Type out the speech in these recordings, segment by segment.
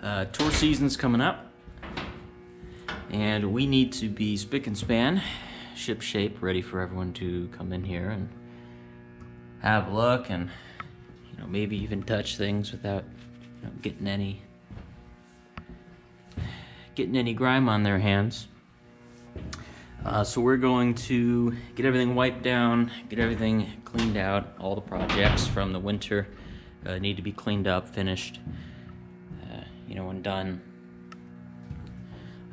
Tour season's coming up, and we need to be spick and span, ship shape, ready for everyone to come in here and have a look, and maybe even touch things without getting any grime on their hands. So we're going to get everything wiped down, get everything cleaned out. All the projects from the winter need to be cleaned up, finished, when done.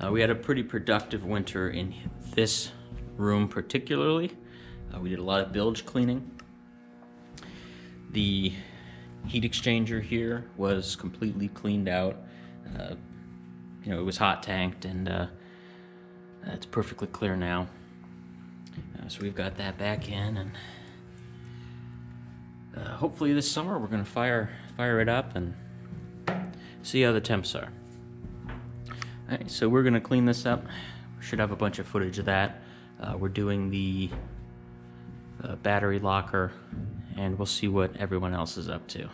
We had a pretty productive winter in this room particularly. We did a lot of bilge cleaning. The heat exchanger here was completely cleaned out. It was hot tanked, and it's perfectly clear now. So we've got that back in, and hopefully this summer we're gonna fire it up and see how the temps are. All right, so we're gonna clean this up. We should have a bunch of footage of that. We're doing the battery locker, and we'll see what everyone else is up to.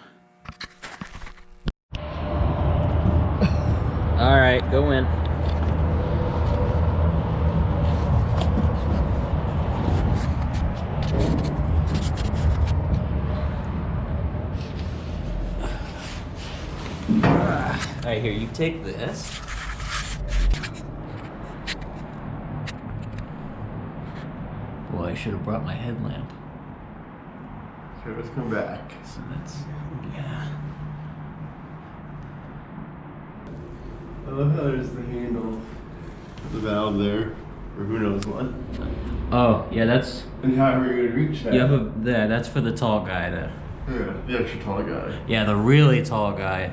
All right, go in. All right, here, you take this. Boy, I should have brought my headlamp. Okay, let's come back. So that's, yeah. I love how there's the handle, the valve there, or who knows what. Oh, yeah, that's... And how are you gonna reach that? You have that's for the tall guy to... Yeah, the extra tall guy. Yeah, the really tall guy.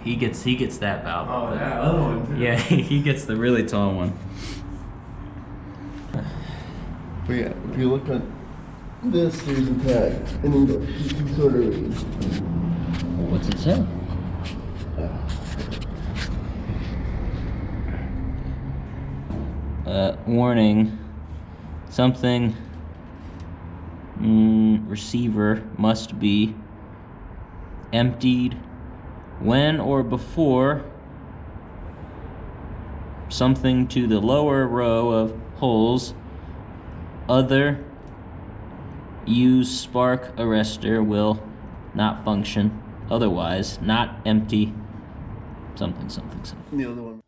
He gets that valve. Oh, that other one too. Yeah, he gets the really tall one. But yeah, if you look at this, there's a tag, and then you can sort of read. What's it say? Warning. Something. Receiver must be emptied when or before something to the lower row of holes. Other use spark arrestor will not function. Otherwise, not empty. Something. The other one.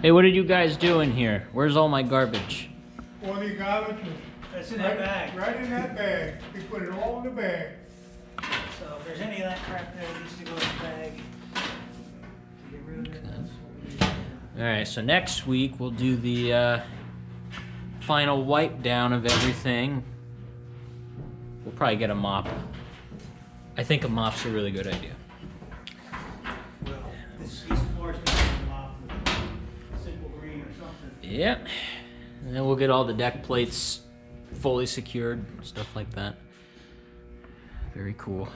Hey, what are you guys doing here? Where's all my garbage? All the garbage That's was in that bag. right in that bag. We put it all in the bag. So if there's any of that crap there, it needs to go in the bag. To get rid of it, that's what we need to do. Alright, so next week we'll do the final wipe down of everything. We'll probably get a mop. I think a mop's a really good idea. Well, these floors gonna come off with simple green or something. Yep. And then we'll get all the deck plates fully secured, stuff like that. Very cool.